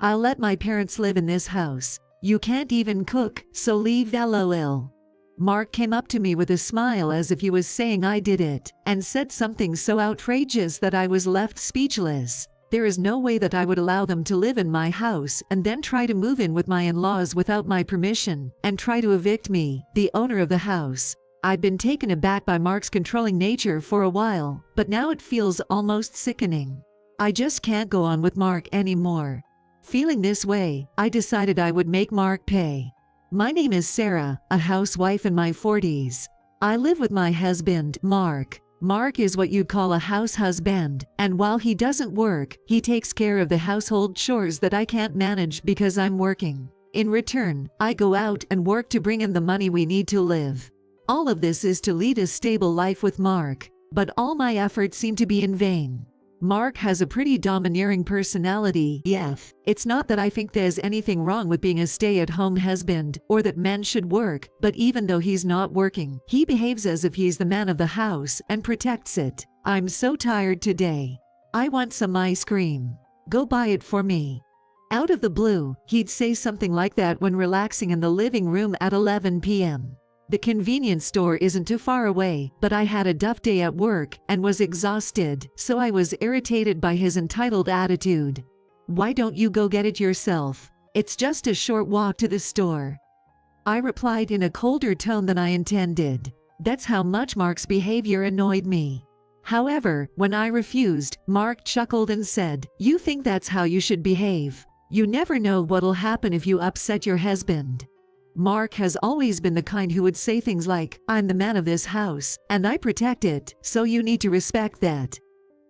I'll let my parents live in this house. You can't even cook, so leave lol. Mark came up to me with a smile as if he was saying I did it, and said something so outrageous that I was left speechless. There is no way that I would allow them to live in my house and then try to move in with my in-laws without my permission, and try to evict me, the owner of the house. I'd been taken aback by Mark's controlling nature for a while, but now it feels almost sickening. I just can't go on with Mark anymore. Feeling this way, I decided I would make Mark pay. My name is Sarah, a housewife in my 40s. I live with my husband, Mark. Mark is what you'd call a house husband, and while he doesn't work, he takes care of the household chores that I can't manage because I'm working. In return, I go out and work to bring in the money we need to live. All of this is to lead a stable life with Mark, but all my efforts seem to be in vain. Mark has a pretty domineering personality. It's not that I think there's anything wrong with being a stay-at-home husband, or that men should work, but even though he's not working, he behaves as if he's the man of the house and protects it. I'm so tired today. I want some ice cream. Go buy it for me. Out of the blue, he'd say something like that when relaxing in the living room at 11 p.m. The convenience store isn't too far away, but I had a tough day at work and was exhausted, so I was irritated by his entitled attitude. Why don't you go get it yourself? It's just a short walk to the store. I replied in a colder tone than I intended. That's how much Mark's behavior annoyed me. However, when I refused, Mark chuckled and said, "You think that's how you should behave? You never know what'll happen if you upset your husband." Mark has always been the kind who would say things like, "I'm the man of this house, and I protect it, so you need to respect that."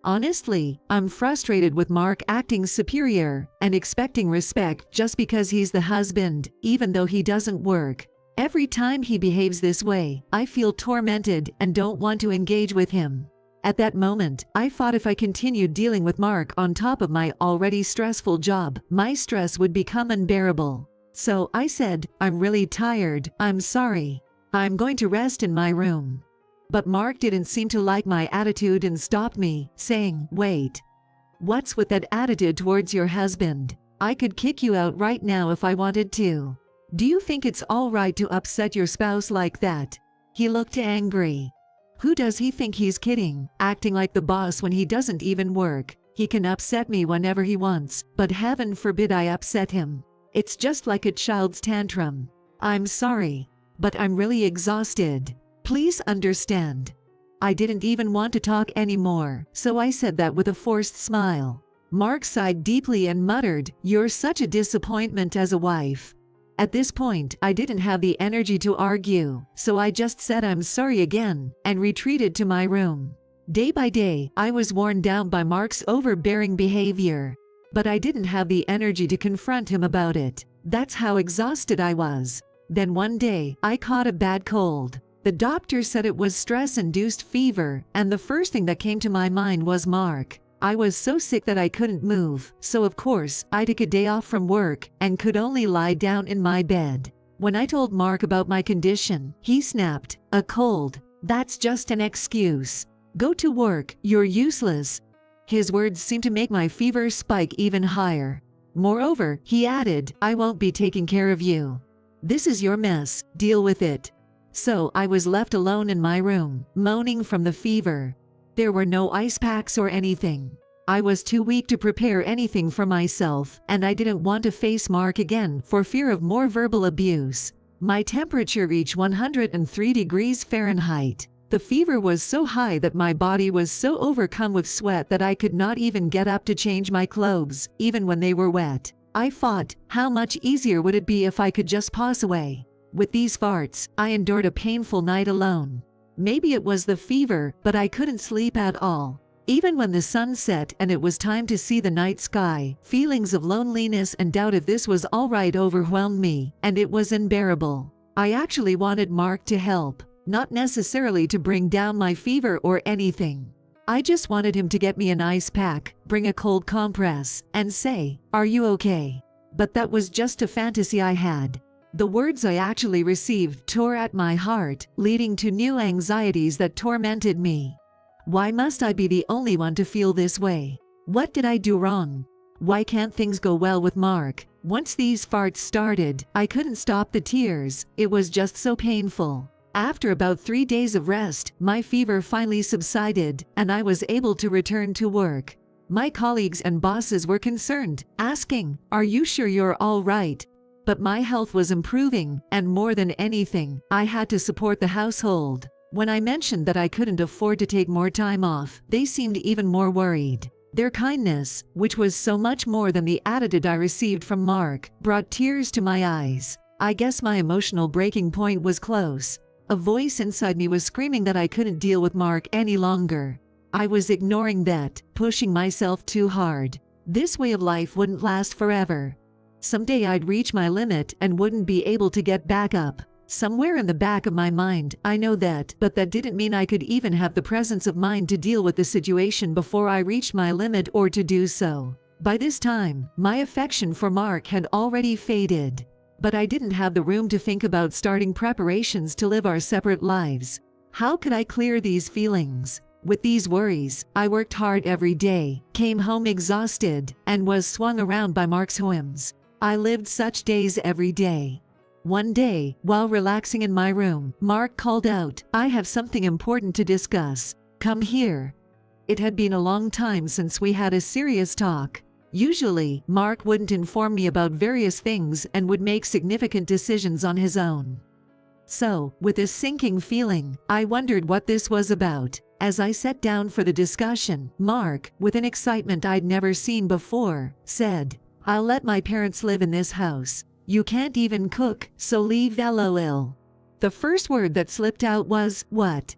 Honestly, I'm frustrated with Mark acting superior and expecting respect just because he's the husband, even though he doesn't work. Every time he behaves this way, I feel tormented and don't want to engage with him. At that moment, I thought if I continued dealing with Mark on top of my already stressful job, my stress would become unbearable. So I said, "I'm really tired, I'm sorry. I'm going to rest in my room." But Mark didn't seem to like my attitude and stopped me, saying, "Wait. What's with that attitude towards your husband? I could kick you out right now if I wanted to. Do you think it's all right to upset your spouse like that?" He looked angry. Who does he think he's kidding, acting like the boss when he doesn't even work? He can upset me whenever he wants, but heaven forbid I upset him. It's just like a child's tantrum. I'm sorry, but I'm really exhausted. Please understand. I didn't even want to talk anymore, so I said that with a forced smile. Mark sighed deeply and muttered, "You're such a disappointment as a wife." At this point, I didn't have the energy to argue, so I just said I'm sorry again, and retreated to my room. Day by day, I was worn down by Mark's overbearing behavior. But I didn't have the energy to confront him about it. That's how exhausted I was. Then one day, I caught a bad cold. The doctor said it was stress-induced fever, and the first thing that came to my mind was Mark. I was so sick that I couldn't move, so of course, I took a day off from work and could only lie down in my bed. When I told Mark about my condition, he snapped, "A cold? That's just an excuse. Go to work, you're useless." His words seemed to make my fever spike even higher. Moreover, he added, "I won't be taking care of you. This is your mess, deal with it." So I was left alone in my room, moaning from the fever. There were no ice packs or anything. I was too weak to prepare anything for myself, and I didn't want to face Mark again for fear of more verbal abuse. My temperature reached 103 degrees Fahrenheit. The fever was so high that my body was so overcome with sweat that I could not even get up to change my clothes, even when they were wet. I thought, how much easier would it be if I could just pass away? With these farts, I endured a painful night alone. Maybe it was the fever, but I couldn't sleep at all. Even when the sun set and it was time to see the night sky, feelings of loneliness and doubt if this was all right overwhelmed me, and it was unbearable. I actually wanted Mark to help. Not necessarily to bring down my fever or anything. I just wanted him to get me an ice pack, bring a cold compress, and say, "Are you okay?" But that was just a fantasy I had. The words I actually received tore at my heart, leading to new anxieties that tormented me. Why must I be the only one to feel this way? What did I do wrong? Why can't things go well with Mark? Once these farts started, I couldn't stop the tears. It was just so painful. After about 3 days of rest, my fever finally subsided, and I was able to return to work. My colleagues and bosses were concerned, asking, "Are you sure you're all right?" But my health was improving, and more than anything, I had to support the household. When I mentioned that I couldn't afford to take more time off, they seemed even more worried. Their kindness, which was so much more than the attitude I received from Mark, brought tears to my eyes. I guess my emotional breaking point was close. A voice inside me was screaming that I couldn't deal with Mark any longer. I was ignoring that, pushing myself too hard. This way of life wouldn't last forever. Someday I'd reach my limit and wouldn't be able to get back up. Somewhere in the back of my mind, I know that, but that didn't mean I could even have the presence of mind to deal with the situation before I reached my limit or to do so. By this time, my affection for Mark had already faded. But I didn't have the room to think about starting preparations to live our separate lives. How could I clear these feelings? With these worries, I worked hard every day, came home exhausted, and was swung around by Mark's whims. I lived such days every day. One day, while relaxing in my room, Mark called out, "I have something important to discuss. Come here." It had been a long time since we had a serious talk. Usually, Mark wouldn't inform me about various things and would make significant decisions on his own. So, with a sinking feeling, I wondered what this was about. As I sat down for the discussion, Mark, with an excitement I'd never seen before, said, "I'll let my parents live in this house. You can't even cook, so leave LOL." The first word that slipped out was, "What?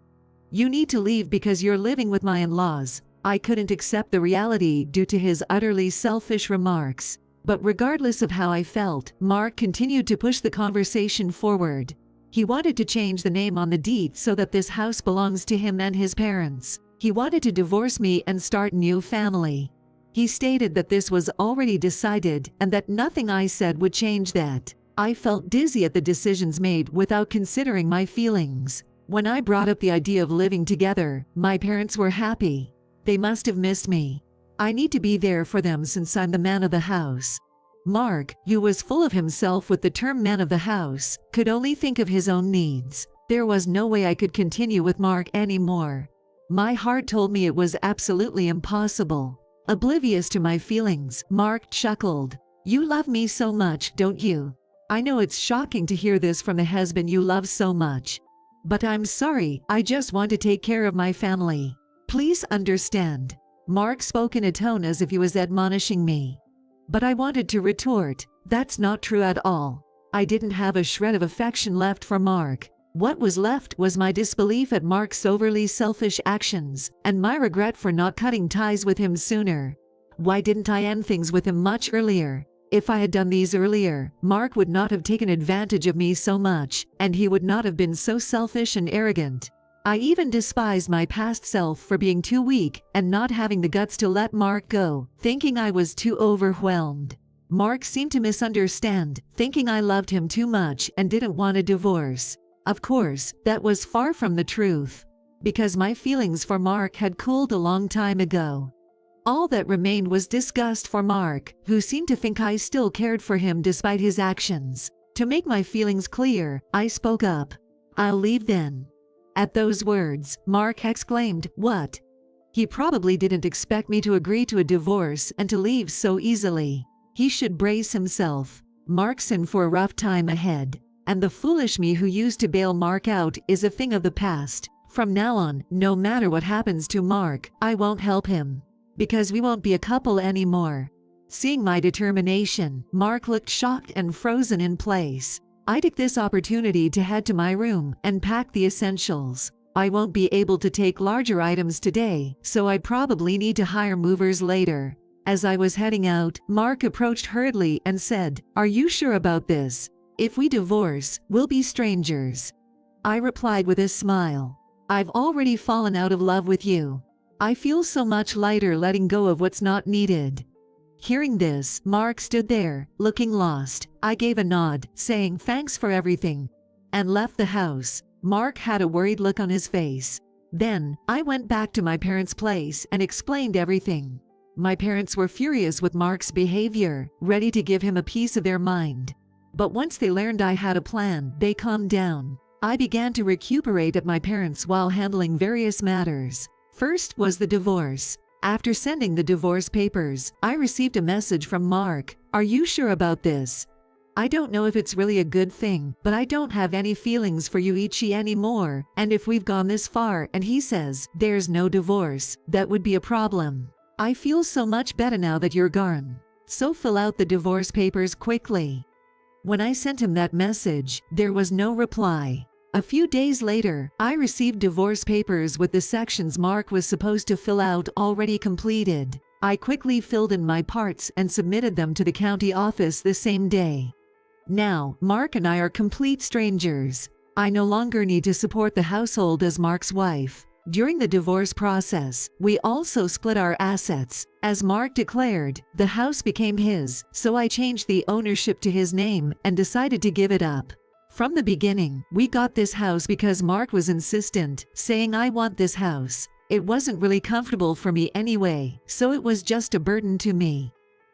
You need to leave because you're living with my in-laws." I couldn't accept the reality due to his utterly selfish remarks. But regardless of how I felt, Mark continued to push the conversation forward. He wanted to change the name on the deed so that this house belongs to him and his parents. He wanted to divorce me and start a new family. He stated that this was already decided and that nothing I said would change that. I felt dizzy at the decisions made without considering my feelings. When I brought up the idea of living together, my parents were happy. They must have missed me. I need to be there for them since I'm the man of the house. Mark, who was full of himself with the term man of the house, could only think of his own needs. There was no way I could continue with Mark anymore. My heart told me it was absolutely impossible. Oblivious to my feelings, Mark chuckled. "You love me so much, don't you? I know it's shocking to hear this from the husband you love so much. But I'm sorry, I just want to take care of my family. Please understand." Mark spoke in a tone as if he was admonishing me. But I wanted to retort, "That's not true at all." I didn't have a shred of affection left for Mark. What was left was my disbelief at Mark's overly selfish actions, and my regret for not cutting ties with him sooner. Why didn't I end things with him much earlier? If I had done these earlier, Mark would not have taken advantage of me so much, and he would not have been so selfish and arrogant. I even despised my past self for being too weak and not having the guts to let Mark go, thinking I was too overwhelmed. Mark seemed to misunderstand, thinking I loved him too much and didn't want a divorce. Of course, that was far from the truth, because my feelings for Mark had cooled a long time ago. All that remained was disgust for Mark, who seemed to think I still cared for him despite his actions. To make my feelings clear, I spoke up. "I'll leave then." At those words, Mark exclaimed, "What?" He probably didn't expect me to agree to a divorce and to leave so easily. He should brace himself. Mark's in for a rough time ahead. And the foolish me who used to bail Mark out is a thing of the past. From now on, no matter what happens to Mark, I won't help him. Because we won't be a couple anymore. Seeing my determination, Mark looked shocked and frozen in place. I took this opportunity to head to my room and pack the essentials. I won't be able to take larger items today, so I probably need to hire movers later. As I was heading out, Mark approached hurriedly and said, "Are you sure about this? If we divorce, we'll be strangers." I replied with a smile. "I've already fallen out of love with you. I feel so much lighter letting go of what's not needed." Hearing this, Mark stood there, looking lost. I gave a nod, saying thanks for everything, and left the house. Mark had a worried look on his face. Then, I went back to my parents' place and explained everything. My parents were furious with Mark's behavior, ready to give him a piece of their mind. But once they learned I had a plan, they calmed down. I began to recuperate at my parents while handling various matters. First was the divorce. After sending the divorce papers, I received a message from Mark. "Are you sure about this? I don't know if it's really a good thing, but I don't have any feelings for you Ichi anymore, and if we've gone this far and he says there's no divorce, that would be a problem. I feel so much better now that you're gone. So fill out the divorce papers quickly." When I sent him that message, there was no reply. A few days later, I received divorce papers with the sections Mark was supposed to fill out already completed. I quickly filled in my parts and submitted them to the county office the same day. Now, Mark and I are complete strangers. I no longer need to support the household as Mark's wife. During the divorce process, we also split our assets. As Mark declared, the house became his, so I changed the ownership to his name and decided to give it up. From the beginning, we got this house because Mark was insistent, saying I want this house. It wasn't really comfortable for me anyway, so it was just a burden to me.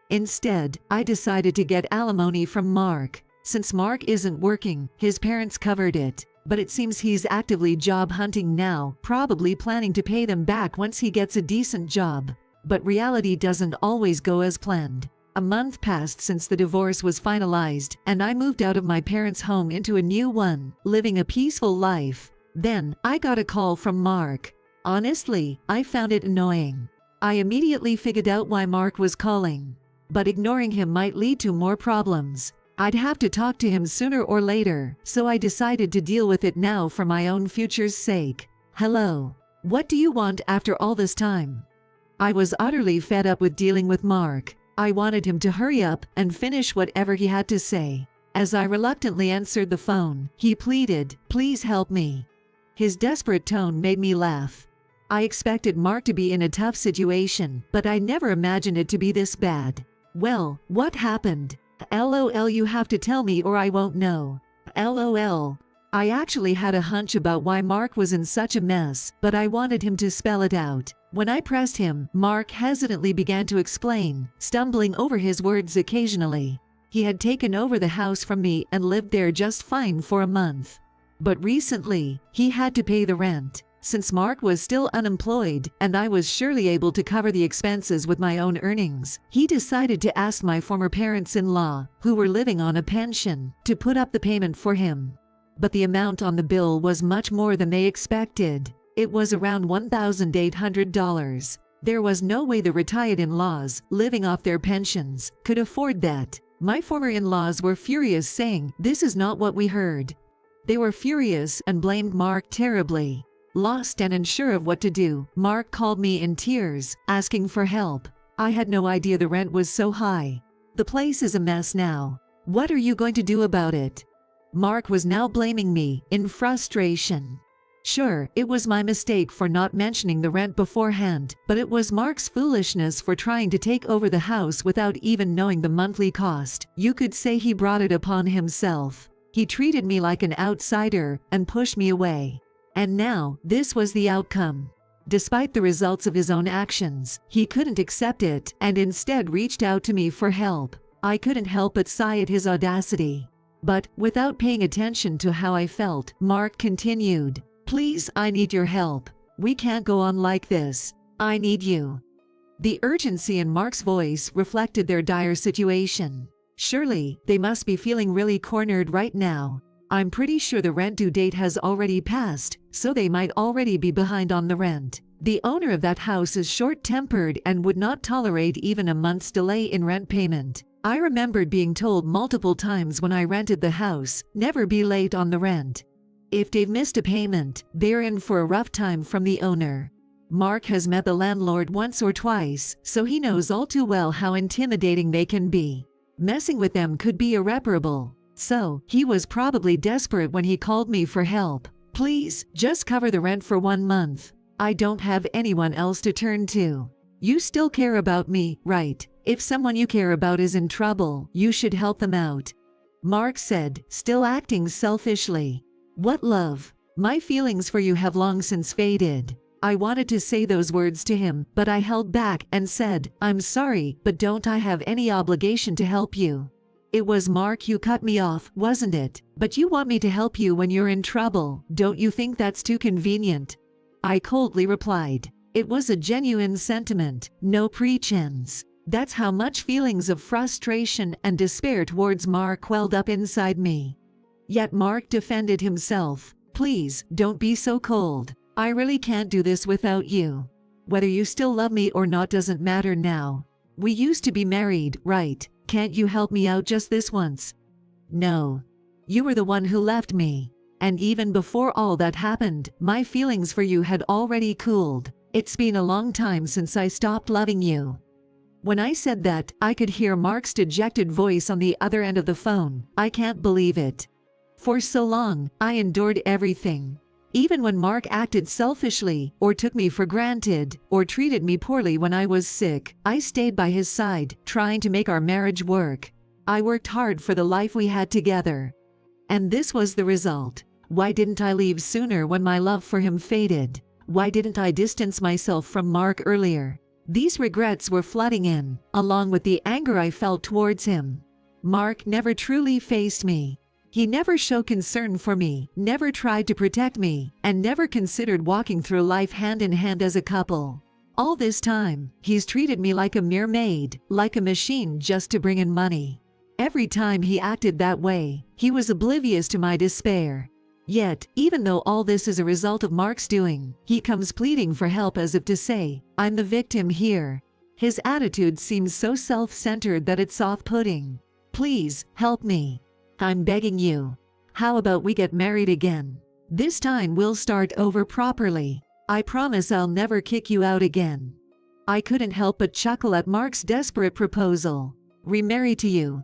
Instead, I decided to get alimony from Mark. Since Mark isn't working, his parents covered it. But it seems he's actively job hunting now, probably planning to pay them back once he gets a decent job. But reality doesn't always go as planned. A month passed since the divorce was finalized, and I moved out of my parents' home into a new one, living a peaceful life. Then, I got a call from Mark. Honestly, I found it annoying. I immediately figured out why Mark was calling. But ignoring him might lead to more problems. I'd have to talk to him sooner or later, so I decided to deal with it now for my own future's sake. "Hello. What do you want after all this time?" I was utterly fed up with dealing with Mark. I wanted him to hurry up and finish whatever he had to say. As I reluctantly answered the phone, he pleaded, "Please help me." His desperate tone made me laugh. I expected Mark to be in a tough situation, but I never imagined it to be this bad. "Well, what happened?" "LOL, you have to tell me or I won't know." "LOL. I actually had a hunch about why Mark was in such a mess, but I wanted him to spell it out. When I pressed him, Mark hesitantly began to explain, stumbling over his words occasionally. He had taken over the house from me and lived there just fine for a month. But recently, he had to pay the rent. Since Mark was still unemployed, and I was surely able to cover the expenses with my own earnings, he decided to ask my former parents-in-law, who were living on a pension, to put up the payment for him. But the amount on the bill was much more than they expected. It was around $1,800. There was no way the retired in-laws, living off their pensions, could afford that. My former in-laws were furious, saying, "This is not what we heard." They were furious and blamed Mark terribly. Lost and unsure of what to do, Mark called me in tears, asking for help. I had no idea the rent was so high. "The place is a mess now. What are you going to do about it?" Mark was now blaming me, in frustration. Sure, it was my mistake for not mentioning the rent beforehand, but it was Mark's foolishness for trying to take over the house without even knowing the monthly cost. You could say he brought it upon himself. He treated me like an outsider and pushed me away. And now, this was the outcome. Despite the results of his own actions, he couldn't accept it and instead reached out to me for help. I couldn't help but sigh at his audacity. But, without paying attention to how I felt, Mark continued, "Please, I need your help. We can't go on like this. I need you." The urgency in Mark's voice reflected their dire situation. Surely, they must be feeling really cornered right now. I'm pretty sure the rent due date has already passed, so they might already be behind on the rent. The owner of that house is short-tempered and would not tolerate even a month's delay in rent payment. I remembered being told multiple times when I rented the house, never be late on the rent. If they've missed a payment, they're in for a rough time from the owner. Mark has met the landlord once or twice, so he knows all too well how intimidating they can be. Messing with them could be irreparable. So, he was probably desperate when he called me for help. "Please, just cover the rent for 1 month. I don't have anyone else to turn to. You still care about me, right? If someone you care about is in trouble, you should help them out." Mark said, still acting selfishly. "What love? My feelings for you have long since faded. I wanted to say those words to him, but I held back and said, "I'm sorry, but don't I have any obligation to help you?" "It was Mark who cut me off, wasn't it? But you want me to help you when you're in trouble. Don't you think that's too convenient?" I coldly replied. It was a genuine sentiment, no pretense. That's how much feelings of frustration and despair towards Mark welled up inside me. Yet Mark defended himself. "Please, don't be so cold. I really can't do this without you. Whether you still love me or not doesn't matter now. We used to be married, right? Can't you help me out just this once?" "No. You were the one who left me. And even before all that happened, my feelings for you had already cooled. It's been a long time since I stopped loving you." When I said that, I could hear Mark's dejected voice on the other end of the phone. I can't believe it. For so long, I endured everything. Even when Mark acted selfishly, or took me for granted, or treated me poorly when I was sick, I stayed by his side, trying to make our marriage work. I worked hard for the life we had together. And this was the result. Why didn't I leave sooner when my love for him faded? Why didn't I distance myself from Mark earlier? These regrets were flooding in, along with the anger I felt towards him. Mark never truly faced me. He never showed concern for me, never tried to protect me, and never considered walking through life hand in hand as a couple. All this time, he's treated me like a mere maid, like a machine just to bring in money. Every time he acted that way, he was oblivious to my despair. Yet, even though all this is a result of Mark's doing, he comes pleading for help as if to say, "I'm the victim here." His attitude seems so self-centered that it's off-putting. "Please, help me. I'm begging you. How about we get married again? This time we'll start over properly. I promise I'll never kick you out again." I couldn't help but chuckle at Mark's desperate proposal. "Remarry to you?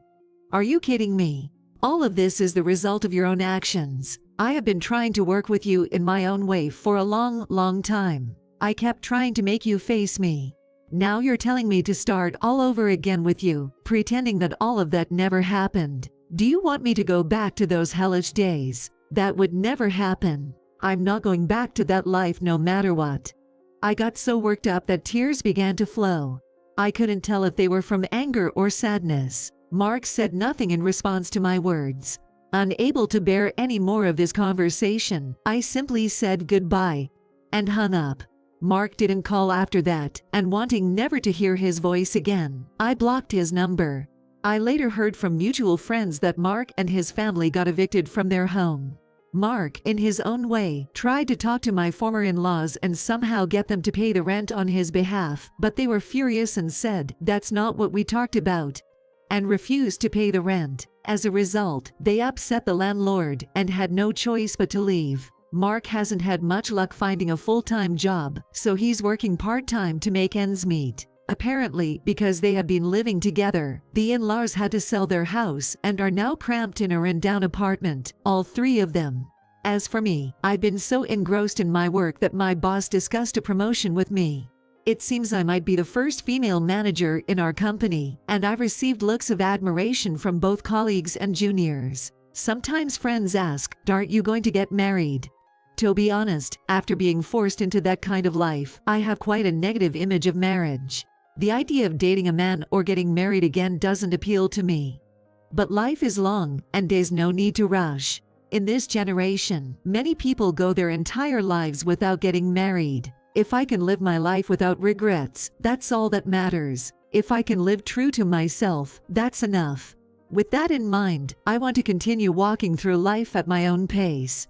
Are you kidding me? All of this is the result of your own actions. I have been trying to work with you in my own way for a long time. I kept trying to make you face me. Now you're telling me to start all over again with you, pretending that all of that never happened. Do you want me to go back to those hellish days? That would never happen. I'm not going back to that life no matter what." I got so worked up that tears began to flow. I couldn't tell if they were from anger or sadness. Mark said nothing in response to my words. Unable to bear any more of this conversation, I simply said goodbye and hung up. Mark didn't call after that, and wanting never to hear his voice again, I blocked his number. I later heard from mutual friends that Mark and his family got evicted from their home. Mark, in his own way, tried to talk to my former in-laws and somehow get them to pay the rent on his behalf, but they were furious and said, "That's not what we talked about," and refused to pay the rent. As a result, they upset the landlord and had no choice but to leave. Mark hasn't had much luck finding a full-time job, so he's working part-time to make ends meet. Apparently, because they had been living together, the in-laws had to sell their house and are now cramped in a run-down apartment, all three of them. As for me, I've been so engrossed in my work that my boss discussed a promotion with me. It seems I might be the first female manager in our company, and I've received looks of admiration from both colleagues and juniors. Sometimes friends ask, "Aren't you going to get married?" To be honest, after being forced into that kind of life, I have quite a negative image of marriage. The idea of dating a man or getting married again doesn't appeal to me. But life is long, and there's no need to rush. In this generation, many people go their entire lives without getting married. If I can live my life without regrets, that's all that matters. If I can live true to myself, that's enough. With that in mind, I want to continue walking through life at my own pace.